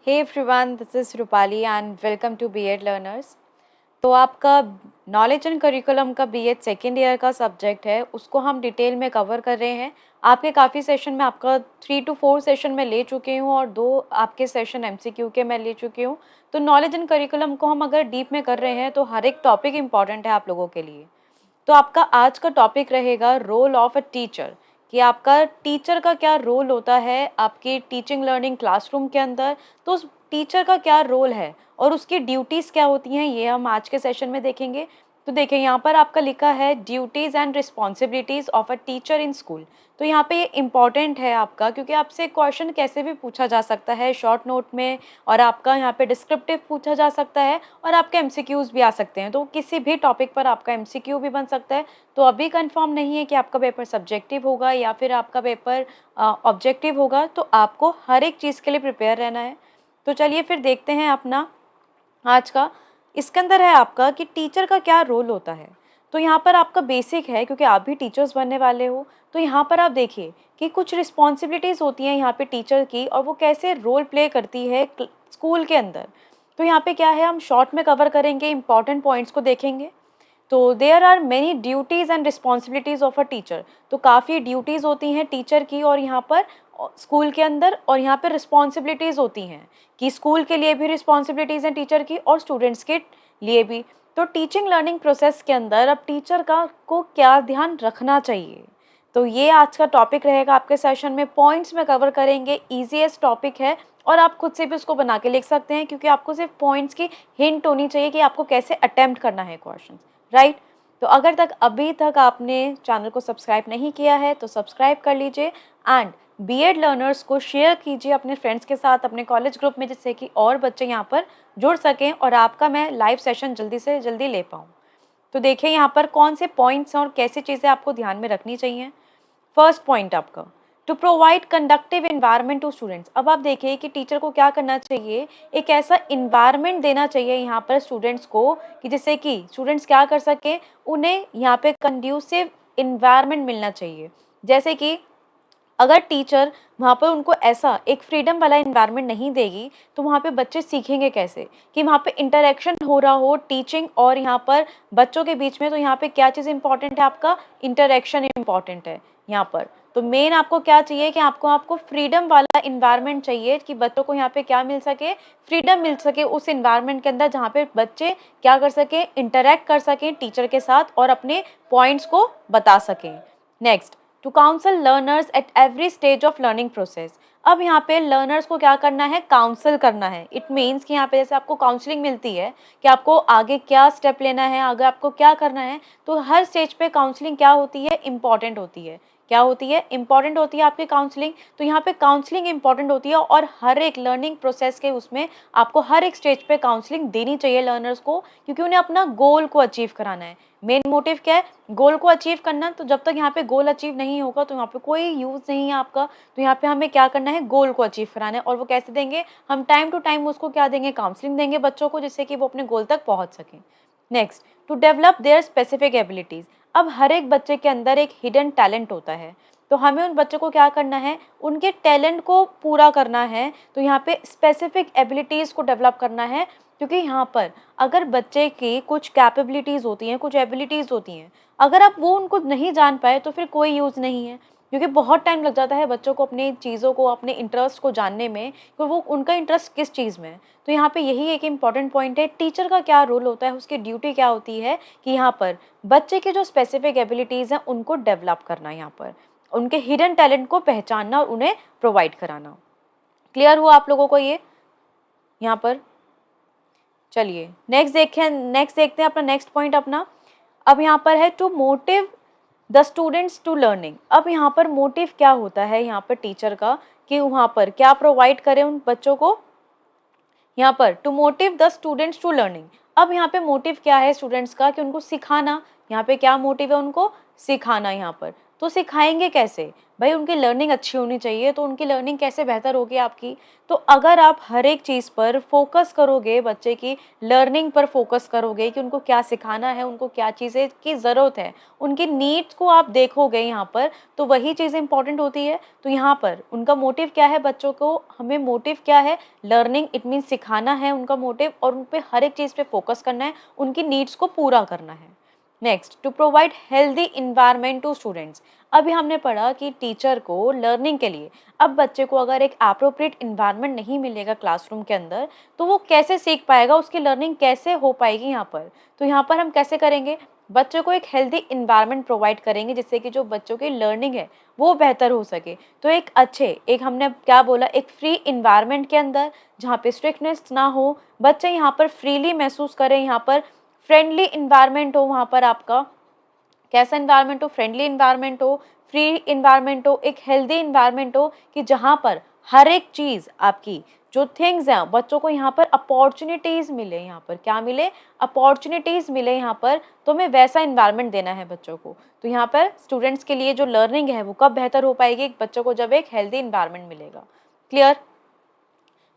Hey everyone, this is Rupali and welcome to B.Ed Learners। तो आपका knowledge and curriculum का B.Ed second year का subject है, उसको हम डिटेल में कवर कर रहे हैं। आपके काफ़ी सेशन में आपका 3 to 4 सेशन में ले चुकी हूँ और 2 आपके सेशन MCQ के मैं ले चुकी हूँ। तो नॉलेज एंड करिकुलम को हम अगर डीप में कर रहे हैं तो हर एक टॉपिक इम्पॉर्टेंट है आप लोगों के लिए। तो आपका आज का टॉपिक रहेगा रोल ऑफ अ टीचर, कि आपका टीचर का क्या रोल होता है आपकी टीचिंग लर्निंग क्लासरूम के अंदर। तो उस टीचर का क्या रोल है और उसकी ड्यूटीज़ क्या होती हैं, ये हम आज के सेशन में देखेंगे। तो देखिए यहाँ पर आपका लिखा है duties and responsibilities of a teacher in school. तो यहाँ पे ये इम्पॉर्टेंट है आपका, क्योंकि आपसे क्वेश्चन कैसे भी पूछा जा सकता है शॉर्ट नोट में, और आपका यहाँ पे डिस्क्रिप्टिव पूछा जा सकता है और आपके एमसीक्यूज़ भी आ सकते हैं। तो किसी भी टॉपिक पर आपका एमसीक्यू भी बन सकता है। तो अभी कंफर्म नहीं है कि आपका पेपर सब्जेक्टिव होगा या फिर आपका पेपर ऑब्जेक्टिव होगा, तो आपको हर एक चीज़ के लिए प्रिपेयर रहना है। तो चलिए फिर देखते हैं अपना आज का। इसके अंदर है आपका कि टीचर का क्या रोल होता है। तो यहाँ पर आपका बेसिक है, क्योंकि आप भी टीचर्स बनने वाले हो। तो यहाँ पर आप देखिए कि कुछ रिस्पॉन्सिबिलिटीज़ होती हैं यहाँ पे टीचर की, और वो कैसे रोल प्ले करती है स्कूल के अंदर। तो यहाँ पे क्या है, हम शॉर्ट में कवर करेंगे, इंपॉर्टेंट पॉइंट्स को देखेंगे। तो there are many duties and responsibilities of a teacher. तो काफ़ी ड्यूटीज़ होती हैं टीचर की और यहाँ पर स्कूल के अंदर, और यहाँ पर रिस्पॉन्सिबिलिटीज़ होती हैं कि स्कूल के लिए भी रिस्पॉन्सिबिलिटीज़ हैं टीचर की और स्टूडेंट्स के लिए भी। तो टीचिंग लर्निंग प्रोसेस के अंदर अब टीचर का को क्या ध्यान रखना चाहिए, तो ये आज का टॉपिक रहेगा आपके सेशन में। पॉइंट्स में कवर करेंगे, ईजीएस्ट टॉपिक है और आप खुद से भी उसको बना के लिख सकते हैं, क्योंकि आपको सिर्फ पॉइंट्स की हिंट होनी चाहिए कि आपको कैसे अटेम्प्ट करना है क्वेश्चन, राइट। तो अगर तक अभी तक आपने चैनल को सब्सक्राइब नहीं किया है तो सब्सक्राइब कर लीजिए एंड B.Ed लर्नर्स को शेयर कीजिए अपने फ्रेंड्स के साथ, अपने कॉलेज ग्रुप में, जिससे कि और बच्चे यहाँ पर जुड़ सकें और आपका मैं लाइव सेशन जल्दी से जल्दी ले पाऊँ। तो देखिए यहाँ पर कौन से पॉइंट्स हैं और कैसी चीज़ें आपको ध्यान में रखनी चाहिए। फर्स्ट पॉइंट आपका, to provide conductive environment to students. अब आप देखिए कि टीचर को क्या करना चाहिए, एक ऐसा इन्वायरमेंट देना चाहिए यहाँ पर स्टूडेंट्स को कि जिससे कि स्टूडेंट्स क्या कर सकें, उन्हें यहाँ पे कंड्यूसिव इन्वायरमेंट मिलना चाहिए। जैसे कि अगर टीचर वहाँ पर उनको ऐसा एक फ्रीडम वाला इन्वायरमेंट नहीं देगी तो वहाँ पे बच्चे सीखेंगे कैसे, कि वहाँ पे इंटरेक्शन हो रहा हो टीचिंग और यहाँ पर बच्चों के बीच में। तो यहाँ पे क्या चीज़ इंपॉर्टेंट है, आपका इंटरेक्शन इंपॉर्टेंट है यहाँ पर। तो मेन आपको क्या चाहिए कि आपको फ्रीडम वाला इन्वायरमेंट चाहिए, कि बच्चों को यहाँ पे क्या मिल सके, फ्रीडम मिल सके उस इन्वायरमेंट के अंदर, जहाँ पे बच्चे क्या कर सकें, इंटरेक्ट कर सकें टीचर के साथ और अपने पॉइंट्स को बता सकें। Next, to counsel learners at every stage of learning process. अब यहाँ पे लर्नर्स को क्या करना है, काउंसल करना है। इट मीन्स कि यहाँ पे जैसे आपको काउंसलिंग मिलती है कि आपको आगे क्या स्टेप लेना है, आगे आपको क्या करना है, तो हर स्टेज पे काउंसलिंग क्या होती है, इंपॉर्टेंट होती है। क्या होती है, इंपॉर्टेंट होती है आपकी काउंसलिंग। तो यहाँ पे काउंसलिंग इंपॉर्टेंट होती है और हर एक लर्निंग प्रोसेस के उसमें आपको हर एक स्टेज पे काउंसलिंग देनी चाहिए लर्नर्स को, क्योंकि उन्हें अपना गोल को अचीव कराना है। मेन मोटिव क्या है, गोल को अचीव करना। तो जब तक यहाँ पे गोल अचीव नहीं होगा तो यहाँ पे कोई यूज़ नहीं है आपका। तो यहाँ पे हमें क्या करना है, गोल को अचीव कराना है। और वो कैसे देंगे, हम टाइम टू टाइम उसको क्या देंगे, काउंसलिंग देंगे बच्चों को, जिससे कि वो अपने गोल तक पहुँच सकें। Next, to develop their specific abilities. अब हर एक बच्चे के अंदर एक हिडन टैलेंट होता है, तो हमें उन बच्चों को क्या करना है, उनके टैलेंट को पूरा करना है। तो यहाँ पे स्पेसिफिक एबिलिटीज़ को डेवलप करना है, क्योंकि यहाँ पर अगर बच्चे की कुछ कैपेबिलिटीज़ होती हैं, कुछ एबिलिटीज़ होती हैं, अगर आप वो उनको नहीं जान पाए तो फिर कोई यूज़ नहीं है, क्योंकि बहुत टाइम लग जाता है बच्चों को अपनी चीज़ों को, अपने इंटरेस्ट को जानने में, कि वो उनका इंटरेस्ट किस चीज़ में है। तो यहाँ पे यही एक इम्पॉर्टेंट पॉइंट है, टीचर का क्या रोल होता है, उसकी ड्यूटी क्या होती है, कि यहाँ पर बच्चे के जो स्पेसिफिक एबिलिटीज़ हैं उनको डेवलप करना, यहाँ पर उनके हिडन टैलेंट को पहचानना और उन्हें प्रोवाइड कराना। क्लियर हुआ आप लोगों को ये यहाँ पर। चलिए नेक्स्ट देखते हैं अपना नेक्स्ट पॉइंट अपना। अब यहाँ पर है to motive the students to learning. अब यहाँ पर मोटिव क्या होता है यहाँ पर टीचर का, कि वहाँ पर क्या प्रोवाइड करें उन बच्चों को, यहाँ पर to motive the students to learning. अब यहाँ पे मोटिव क्या है स्टूडेंट्स का, कि उनको सिखाना। यहाँ पे क्या मोटिव है, उनको सिखाना यहाँ पर। तो सिखाएंगे कैसे? भाई उनकी लर्निंग अच्छी होनी चाहिए, तो उनकी लर्निंग कैसे बेहतर होगी आपकी? तो अगर आप हर एक चीज़ पर फोकस करोगे, बच्चे की लर्निंग पर फोकस करोगे कि उनको क्या सिखाना है, उनको क्या चीज़ें की ज़रूरत है, उनकी नीड्स को आप देखोगे यहाँ पर, तो वही चीज़ इंपॉर्टेंट होती है। तो यहाँ पर उनका मोटिव क्या है, बच्चों को हमें मोटिव क्या है, लर्निंग, इट मीन्स सिखाना है उनका मोटिव, और उन पे हर एक चीज़ पे फोकस करना है, उनकी नीड्स को पूरा करना है। Next, to provide healthy environment to students. अभी हमने पढ़ा कि टीचर को लर्निंग के लिए, अब बच्चे को अगर एक एप्रोप्रिएट इन्वायरमेंट नहीं मिलेगा क्लासरूम के अंदर, तो वो कैसे सीख पाएगा, उसकी लर्निंग कैसे हो पाएगी यहाँ पर? तो यहाँ पर हम कैसे करेंगे, बच्चों को एक हेल्दी इन्वायरमेंट प्रोवाइड करेंगे, जिससे कि जो बच्चों की लर्निंग है वो बेहतर हो सके। तो एक हमने क्या बोला, एक फ्री इन्वायरमेंट के अंदर, जहाँ पे स्ट्रिक्टनेस ना हो, बच्चे यहाँ पर फ्रीली महसूस करें, यहाँ पर फ्रेंडली इन्वायरमेंट हो, वहाँ पर आपका कैसा इन्वायरमेंट हो, फ्रेंडली इन्वायरमेंट हो, फ्री इन्वायरमेंट हो, एक हेल्दी इन्वायरमेंट हो, कि जहाँ पर हर एक चीज़ आपकी जो थिंग्स हैं, बच्चों को यहाँ पर अपॉर्चुनिटीज़ मिले, यहाँ पर क्या मिले, अपॉर्चुनिटीज़ मिले यहाँ पर, तो हमें वैसा इन्वायरमेंट देना है बच्चों को। तो यहाँ पर स्टूडेंट्स के लिए जो लर्निंग है वो कब बेहतर हो पाएगी, बच्चों को जब एक हेल्दी इन्वायरमेंट मिलेगा। क्लियर?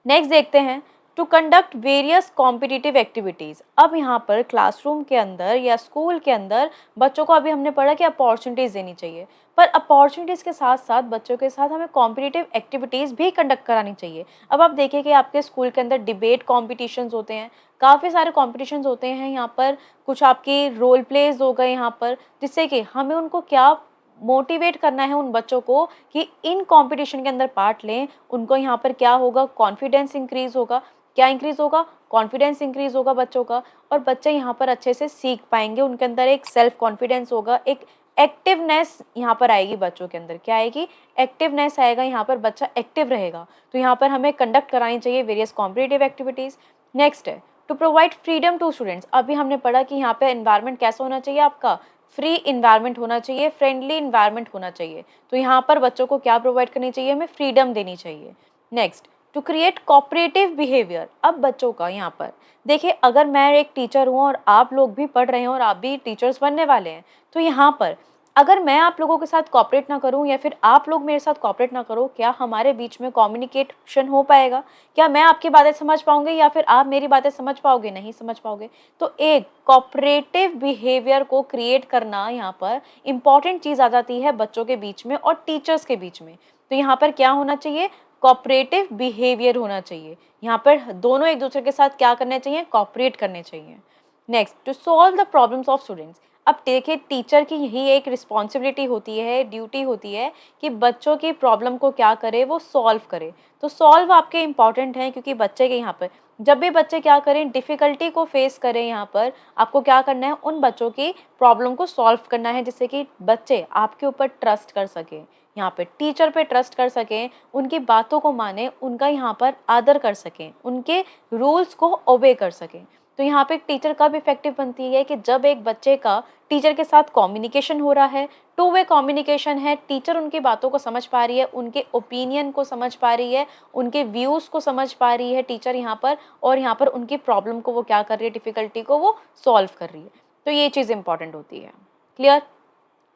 नेक्स्ट देखते हैं, to conduct various competitive activities. अब यहाँ पर क्लासरूम के अंदर या स्कूल के अंदर बच्चों को, अभी हमने पढ़ा कि अपॉर्चुनिटीज़ देनी चाहिए, पर अपॉर्चुनिटीज़ के साथ साथ बच्चों के साथ हमें कॉम्पिटिटिव एक्टिविटीज़ भी कंडक्ट करानी चाहिए। अब आप देखिए कि आपके स्कूल के अंदर डिबेट कॉम्पिटिशन्स होते हैं, काफ़ी सारे कॉम्पिटिशन्स होते हैं यहाँ पर, कुछ आपके रोल प्लेज हो गए यहाँ पर, जिससे कि हमें उनको क्या मोटिवेट करना है उन बच्चों को कि इन कंपटीशन के अंदर पार्ट लें। उनको यहाँ पर क्या होगा, कॉन्फिडेंस इंक्रीज होगा। क्या इंक्रीज होगा? कॉन्फिडेंस इंक्रीज होगा बच्चों का, और बच्चे यहाँ पर अच्छे से सीख पाएंगे, उनके अंदर एक सेल्फ कॉन्फिडेंस होगा, एक एक्टिवनेस यहाँ पर आएगी बच्चों के अंदर। क्या आएगी? एक्टिवनेस आएगा, यहाँ पर बच्चा एक्टिव रहेगा। तो यहाँ पर हमें कंडक्ट करानी चाहिए वेरियस कॉम्पिटिटिव एक्टिविटीज़। नेक्स्ट है to provide freedom to students. अभी हमने पढ़ा कि यहाँ पे एनवायरनमेंट कैसा होना चाहिए, आपका फ्री इन्वायरमेंट होना चाहिए, फ्रेंडली इन्वायरमेंट होना चाहिए। तो यहाँ पर बच्चों को क्या प्रोवाइड करनी चाहिए, हमें फ्रीडम देनी चाहिए। Next, to create cooperative behaviour. अब बच्चों का यहाँ पर देखिए, अगर मैं एक टीचर हूँ और आप लोग भी पढ़ रहे हैं और आप भी टीचर्स बनने वाले हैं, तो यहाँ पर अगर मैं आप लोगों के साथ कोऑपरेट ना करूँ या फिर आप लोग मेरे साथ कोऑपरेट ना करो, क्या हमारे बीच में कम्युनिकेशन हो पाएगा? क्या मैं आपकी बातें समझ पाऊंगी या फिर आप मेरी बातें समझ पाओगे? नहीं समझ पाओगे। तो एक कोऑपरेटिव बिहेवियर को क्रिएट करना यहाँ पर इंपॉर्टेंट चीज़ आ जाती है बच्चों के बीच में और टीचर्स के बीच में। तो यहाँ पर क्या होना चाहिए? कोऑपरेटिव बिहेवियर होना चाहिए। यहाँ पर दोनों एक दूसरे के साथ क्या करने चाहिए? कोऑपरेट करने चाहिए। Next, to solve the problems of students. अब देखिए, टीचर की यही एक रिस्पॉन्सिबिलिटी होती है, ड्यूटी होती है कि बच्चों की प्रॉब्लम को क्या करे, वो सॉल्व करे। तो सॉल्व आपके इंपॉर्टेंट हैं, क्योंकि बच्चे के यहाँ पर जब भी बच्चे क्या करें, डिफ़िकल्टी को फेस करें, यहाँ पर आपको क्या करना है, उन बच्चों की प्रॉब्लम को सॉल्व करना है, जिससे कि बच्चे आपके ऊपर ट्रस्ट कर सकें, यहाँ पे टीचर पे ट्रस्ट कर सकें, उनकी बातों को माने, उनका यहाँ पर आदर कर सकें, उनके रूल्स को ओबे कर सकें। तो यहाँ पे एक टीचर कब इफेक्टिव बनती है कि जब एक बच्चे का टीचर के साथ कम्युनिकेशन हो रहा है, टू वे कम्युनिकेशन है, टीचर उनकी बातों को समझ पा रही है, उनके ओपिनियन को समझ पा रही है, उनके व्यूज़ को समझ पा रही है टीचर यहाँ पर, और यहाँ पर उनकी प्रॉब्लम को वो क्या कर रही है, डिफ़िकल्टी को वो सॉल्व कर रही है। तो ये चीज़ इंपॉर्टेंट होती है। Clear?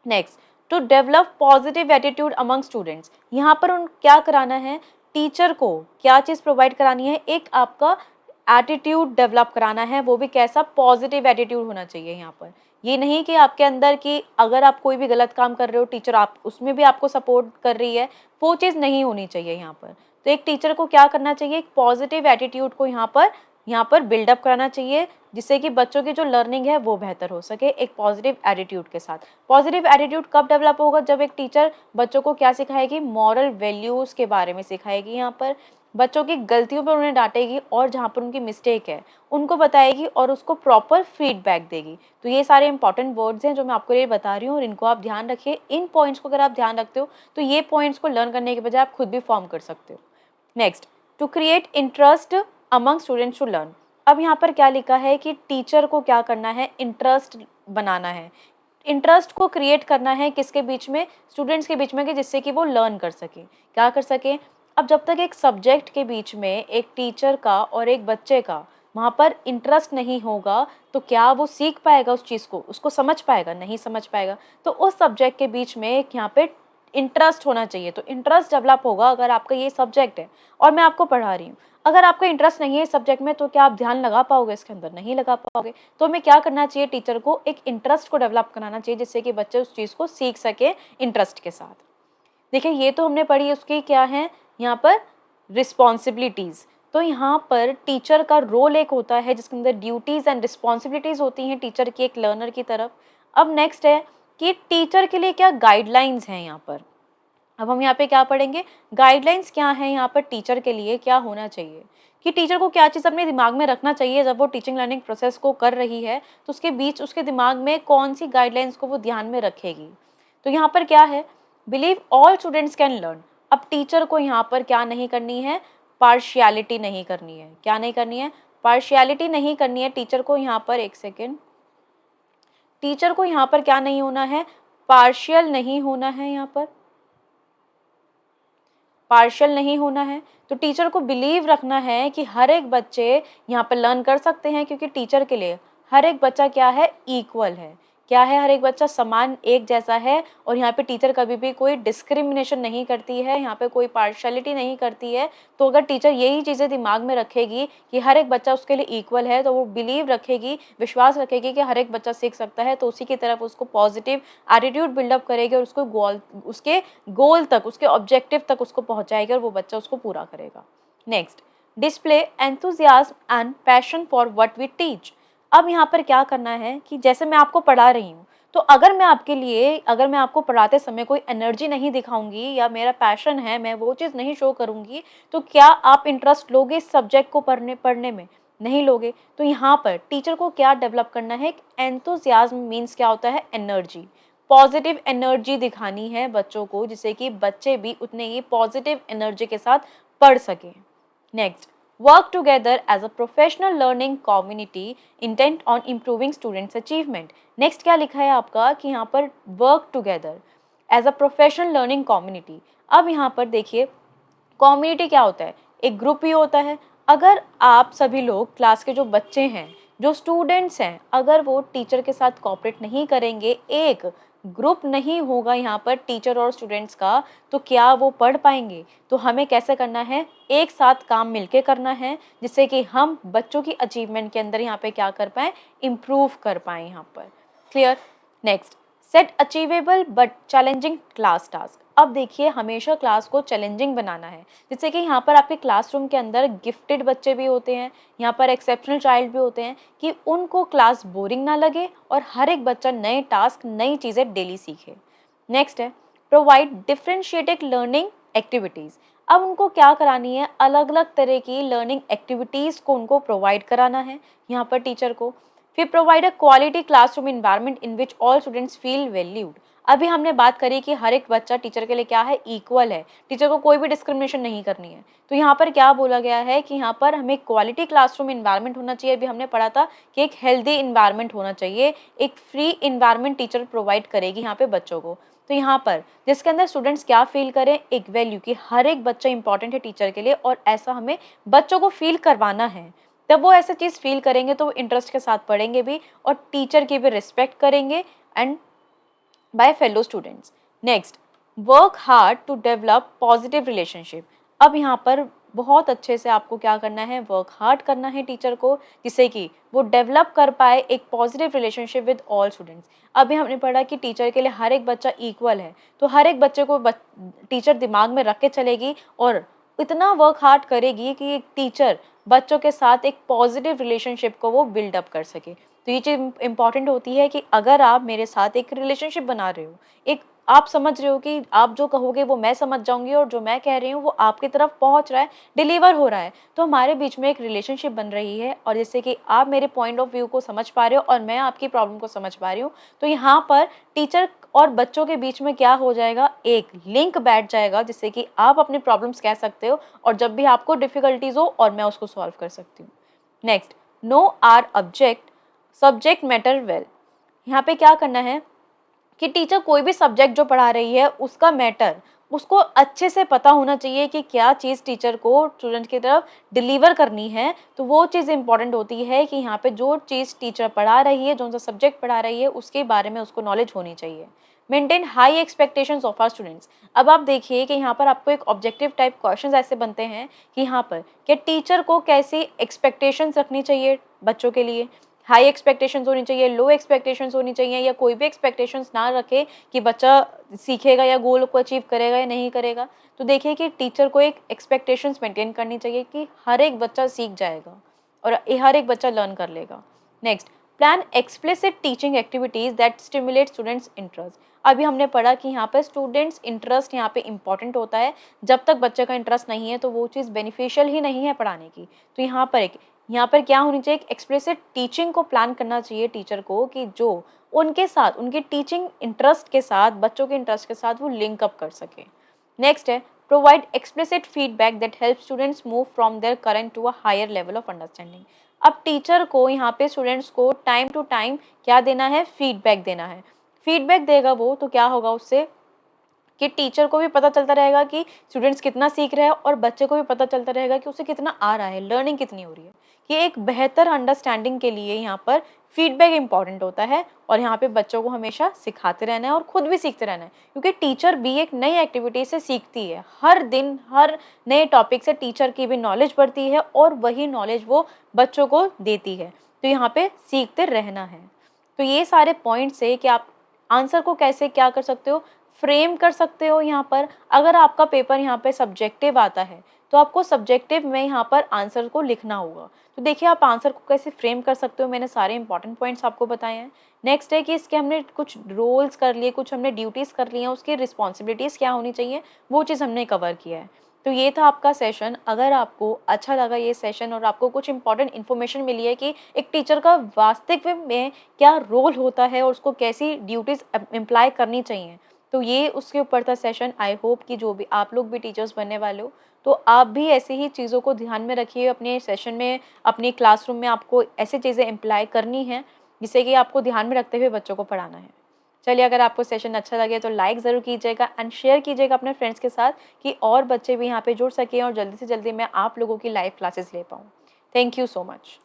Next, to develop positive attitude among students. यहाँ पर उन क्या कराना है, टीचर को क्या चीज़ प्रोवाइड करानी है, एक आपका एटीट्यूड डेवलप कराना है, वो भी कैसा? पॉजिटिव एटीट्यूड होना चाहिए यहाँ पर। ये नहीं कि आपके अंदर कि अगर आप कोई भी गलत काम कर रहे हो, टीचर आप उसमें भी आपको सपोर्ट कर रही है, वो चीज़ नहीं होनी चाहिए यहाँ पर। तो एक टीचर को क्या करना चाहिए, एक पॉजिटिव एटीट्यूड को यहाँ पर बिल्डअप कराना चाहिए, जिससे कि बच्चों की जो लर्निंग है वो बेहतर हो सके, एक पॉजिटिव एटीट्यूड के साथ। पॉजिटिव एटीट्यूड कब डेवलप होगा? जब एक टीचर बच्चों को क्या सिखाएगी, मॉरल वैल्यूज़ के बारे में सिखाएगी, यहाँ पर बच्चों की गलतियों पर उन्हें डांटेगी, और जहाँ पर उनकी मिस्टेक है उनको बताएगी और उसको प्रॉपर फीडबैक देगी। तो ये सारे इंपॉर्टेंट वर्ड्स हैं जो मैं आपको ये बता रही हूँ, और इनको आप ध्यान रखिए। इन पॉइंट्स को अगर आप ध्यान रखते हो तो ये पॉइंट्स को लर्न करने के बजाय आप खुद भी फॉर्म कर सकते हो। Next, to create interest among students to learn. अब यहाँ पर क्या लिखा है कि टीचर को क्या करना है, इंटरेस्ट बनाना है, इंटरेस्ट को क्रिएट करना है किसके बीच में, स्टूडेंट्स के बीच में, कि जिससे कि वो लर्न कर सकें, क्या कर सकें। अब जब तक एक सब्जेक्ट के बीच में एक टीचर का और एक बच्चे का वहाँ पर इंटरेस्ट नहीं होगा तो क्या वो सीख पाएगा उस चीज़ को, उसको समझ पाएगा? नहीं समझ पाएगा। तो उस सब्जेक्ट के बीच में एक यहाँ पे इंटरेस्ट होना चाहिए। तो इंटरेस्ट डेवलप होगा अगर आपका ये सब्जेक्ट है और मैं आपको पढ़ा रही हूँ। अगर आपका इंटरेस्ट नहीं है इस सब्जेक्ट में तो क्या आप ध्यान लगा पाओगे इसके अंदर? नहीं लगा पाओगे। तो हमें क्या करना चाहिए, टीचर को एक इंटरेस्ट को डेवलप कराना चाहिए जिससे कि बच्चे उस चीज़ को सीख सके इंटरेस्ट के साथ। देखिए ये तो हमने पढ़ी, उसकी क्या है यहाँ पर रिस्पॉन्सिबिलिटीज़। तो यहाँ पर टीचर का रोल एक होता है जिसके अंदर ड्यूटीज़ एंड रिस्पॉन्सिबिलिटीज़ होती हैं टीचर की एक लर्नर की तरफ। अब नेक्स्ट है कि टीचर के लिए क्या गाइडलाइंस हैं यहाँ पर। अब हम यहाँ पे क्या पढ़ेंगे, गाइडलाइंस क्या है यहाँ पर टीचर के लिए क्या होना चाहिए, कि टीचर को क्या चीज़ अपने दिमाग में रखना चाहिए जब वो टीचिंग लर्निंग प्रोसेस को कर रही है, तो उसके बीच उसके दिमाग में कौन सी गाइडलाइंस को वो ध्यान में रखेगी। तो यहाँ पर क्या है, believe all students can learn. अब टीचर को यहाँ पर क्या नहीं करनी है, पार्शियलिटी नहीं करनी है। क्या नहीं करनी है, पार्शियलिटी नहीं करनी है टीचर को यहाँ पर। एक सेकेंड, टीचर को यहाँ पर क्या नहीं होना है, पार्शियल नहीं होना है, यहाँ पर पार्शियल नहीं होना है। तो टीचर को बिलीव रखना है कि हर एक बच्चे यहाँ पर लर्न कर सकते हैं, क्योंकि टीचर के लिए हर एक बच्चा क्या है, इक्वल है। क्या है, हर एक बच्चा समान एक जैसा है। और यहाँ पे टीचर कभी भी कोई डिस्क्रिमिनेशन नहीं करती है, यहाँ पे कोई पार्शियलिटी नहीं करती है। तो अगर टीचर यही चीज़ें दिमाग में रखेगी कि हर एक बच्चा उसके लिए इक्वल है, तो वो बिलीव रखेगी, विश्वास रखेगी कि हर एक बच्चा सीख सकता है, तो उसी की तरफ उसको पॉजिटिव एटीट्यूड बिल्डअप करेगी और उसके गोल तक, उसके ऑब्जेक्टिव तक उसको पहुँचाएगी और वो बच्चा उसको पूरा करेगा। Next, display enthusiasm and passion for what we teach. अब यहाँ पर क्या करना है कि जैसे मैं आपको पढ़ा रही हूँ, तो अगर मैं आपको पढ़ाते समय कोई एनर्जी नहीं दिखाऊंगी या मेरा पैशन है, मैं वो चीज़ नहीं शो करूँगी, तो क्या आप इंटरेस्ट लोगे इस सब्जेक्ट को पढ़ने में? नहीं लोगे। तो यहाँ पर टीचर को क्या डेवलप करना है, एंथुजियाज्म मीन्स क्या होता है, एनर्जी, पॉजिटिव एनर्जी दिखानी है बच्चों को, जिससे कि बच्चे भी उतने ही पॉजिटिव एनर्जी के साथ पढ़ सकें। Next, work together as a professional learning community intent on improving students achievement। Next क्या लिखा है आपका कि यहाँ पर work together as a professional learning community। अब यहाँ पर देखिए, कम्युनिटी क्या होता है, एक ग्रुप ही होता है। अगर आप सभी लोग क्लास के जो बच्चे हैं, जो स्टूडेंट्स हैं, अगर वो टीचर के साथ कोऑपरेट नहीं करेंगे, एक ग्रुप नहीं होगा यहाँ पर टीचर और स्टूडेंट्स का, तो क्या वो पढ़ पाएंगे? तो हमें कैसे करना है, एक साथ काम मिलके करना है, जिससे कि हम बच्चों की अचीवमेंट के अंदर यहाँ पे क्या कर पाएँ, इम्प्रूव कर पाएँ यहाँ पर। Clear. Next, set achievable but challenging class task. अब देखिए, हमेशा क्लास को चैलेंजिंग बनाना है, जिससे कि यहाँ पर आपके क्लासरूम के अंदर गिफ्टेड बच्चे भी होते हैं, यहाँ पर एक्सेप्शनल चाइल्ड भी होते हैं, कि उनको क्लास बोरिंग ना लगे और हर एक बच्चा नए टास्क, नई चीज़ें डेली सीखे। नेक्स्ट है, प्रोवाइड डिफरेंशिएटेड लर्निंग एक्टिविटीज़। अब उनको क्या करानी है, अलग अलग तरह की लर्निंग एक्टिविटीज़ को उनको प्रोवाइड कराना है यहाँ पर टीचर को। फिर provide a quality classroom environment in which all students feel valued. अभी हमने बात करी कि हर एक बच्चा टीचर के लिए क्या है, इक्वल है, टीचर को कोई भी डिस्क्रिमिनेशन नहीं करनी है। तो यहाँ पर क्या बोला गया है कि यहाँ पर हमें क्वालिटी क्लासरूम इन्वायरमेंट होना चाहिए। अभी हमने पढ़ा था कि एक हेल्दी इन्वायरमेंट होना चाहिए, एक फ्री इन्वायरमेंट टीचर प्रोवाइड करेगी यहाँ पे बच्चों को। तो यहाँ पर जिसके अंदर स्टूडेंट्स क्या फील करें, एक वैल्यू कि हर एक बच्चा इंपॉर्टेंट है टीचर के लिए, और ऐसा हमें बच्चों को फील करवाना है। तब वो ऐसा चीज़ फील करेंगे तो वो इंटरेस्ट के साथ पढ़ेंगे भी और टीचर की भी रिस्पेक्ट करेंगे and by fellow students. Next, work hard to develop positive relationship. अब यहाँ पर बहुत अच्छे से आपको क्या करना है, वर्क हार्ड करना है टीचर को, जिससे कि वो डेवलप कर पाए एक positive relationship with all students. अभी हमने पढ़ा कि टीचर के लिए हर एक बच्चा इक्वल है, तो हर एक बच्चे को टीचर दिमाग में रख के चलेगी और इतना वर्क हार्ड करेगी कि एक टीचर बच्चों के साथ एक पॉजिटिव रिलेशनशिप को वो बिल्डअप कर सके। तो ये चीज़ इंपॉर्टेंट होती है कि अगर आप मेरे साथ एक रिलेशनशिप बना रहे हो, एक आप समझ रहे हो कि आप जो कहोगे वो मैं समझ जाऊंगी और जो मैं कह रही हूँ वो आपकी तरफ पहुँच रहा है, डिलीवर हो रहा है, तो हमारे बीच में एक रिलेशनशिप बन रही है। और जैसे कि आप मेरे पॉइंट ऑफ व्यू को समझ पा रहे हो और मैं आपकी प्रॉब्लम को समझ पा रही हूँ, तो यहाँ पर टीचर और बच्चों के बीच में क्या हो जाएगा, एक लिंक बैठ जाएगा, जिससे कि आप अपनी प्रॉब्लम्स कह सकते हो और जब भी आपको डिफिकल्टीज हो और मैं उसको सॉल्व कर सकती हूँ। Next, know our subject matter well. यहाँ पे क्या करना है कि टीचर कोई भी सब्जेक्ट जो पढ़ा रही है उसका मैटर, उसको अच्छे से पता होना चाहिए कि क्या चीज़ टीचर को स्टूडेंट की तरफ डिलीवर करनी है। तो वो चीज़ इंपॉर्टेंट होती है कि यहाँ पे जो चीज़ टीचर पढ़ा रही है, जो सा सब्जेक्ट पढ़ा रही है, उसके बारे में उसको नॉलेज होनी चाहिए। Maintain high expectations of our students. अब आप देखिए कि यहाँ पर आपको एक ऑब्जेक्टिव टाइप क्वेश्चंस ऐसे बनते हैं कि यहाँ पर कि टीचर को कैसी एक्सपेक्टेशंस रखनी चाहिए बच्चों के लिए। हाई एक्सपेक्टेशंस होनी चाहिए, लो एक्सपेक्टेशंस होनी चाहिए, या कोई भी एक्सपेक्टेशंस ना रखे कि बच्चा सीखेगा या गोल को अचीव करेगा या नहीं करेगा। तो देखिए कि टीचर को एक एक्सपेक्टेशंस मेंटेन करनी चाहिए कि हर एक बच्चा सीख जाएगा और हर एक बच्चा लर्न कर लेगा। Next, plan explicit teaching activities that stimulate students interest. अभी हमने पढ़ा कि यहाँ पर स्टूडेंट्स इंटरेस्ट यहाँ पे इंपॉर्टेंट होता है। जब तक बच्चे का इंटरेस्ट नहीं है तो वो चीज़ बेनिफिशियल ही नहीं है पढ़ाने की। तो यहाँ पर क्या होनी चाहिए, एक एक्सप्लिसिट टीचिंग को प्लान करना चाहिए टीचर को कि जो उनके साथ उनकी टीचिंग इंटरेस्ट के साथ, बच्चों के इंटरेस्ट के साथ वो लिंक अप कर सके। नेक्स्ट है provide explicit feedback that help students move from their current to a higher level of understanding. अब टीचर को यहाँ पे स्टूडेंट्स को टाइम टू टाइम क्या देना है, फीडबैक देना है। फीडबैक देगा वो तो क्या होगा उससे कि टीचर को भी पता चलता रहेगा कि स्टूडेंट्स कितना सीख रहे हैं और बच्चे को भी पता चलता रहेगा कि उसे कितना आ रहा है, लर्निंग कितनी हो रही है। कि एक बेहतर अंडरस्टैंडिंग के लिए यहाँ पर फीडबैक इंपॉर्टेंट होता है और यहाँ पे बच्चों को हमेशा सिखाते रहना है और खुद भी सीखते रहना है, क्योंकि टीचर भी एक नई एक्टिविटी से सीखती है। हर दिन हर नए टॉपिक से टीचर की भी नॉलेज बढ़ती है और वही नॉलेज वो बच्चों को देती है। तो यहाँ पे सीखते रहना है। तो ये सारे पॉइंट्स है कि आप आंसर को कैसे क्या कर सकते हो, फ्रेम कर सकते हो। यहाँ पर अगर आपका पेपर यहाँ पे सब्जेक्टिव आता है तो आपको सब्जेक्टिव में यहाँ पर आंसर को लिखना होगा। तो देखिए आप आंसर को कैसे फ्रेम कर सकते हो, मैंने सारे इंपॉर्टेंट पॉइंट्स आपको बताए हैं। नेक्स्ट है कि इसके हमने कुछ रोल्स कर लिए, कुछ हमने ड्यूटीज़ कर ली हैं, उसकी रिस्पॉन्सिबिलिटीज़ क्या होनी चाहिए वो चीज़ हमने कवर किया है। तो ये था आपका सेशन। अगर आपको अच्छा लगा ये सेशन और आपको कुछ इंपॉर्टेंट इन्फॉर्मेशन मिली है कि एक टीचर का वास्तविक में क्या रोल होता है और उसको कैसी ड्यूटीज़ इम्प्लाई करनी चाहिए, तो ये उसके ऊपर था सेशन। आई होप कि जो भी आप लोग भी टीचर्स बनने वाले हो तो आप भी ऐसे ही चीज़ों को ध्यान में रखिए अपने सेशन में, अपनी क्लासरूम में आपको ऐसी चीज़ें इम्प्लाई करनी है जिससे कि आपको ध्यान में रखते हुए बच्चों को पढ़ाना है। चलिए, अगर आपको सेशन अच्छा लगे तो लाइक ज़रूर कीजिएगा एंड शेयर कीजिएगा अपने फ्रेंड्स के साथ कि और बच्चे भी यहाँ पे जुड़ सकें और जल्दी से जल्दी मैं आप लोगों की लाइव क्लासेस ले पाऊँ। Thank you so much.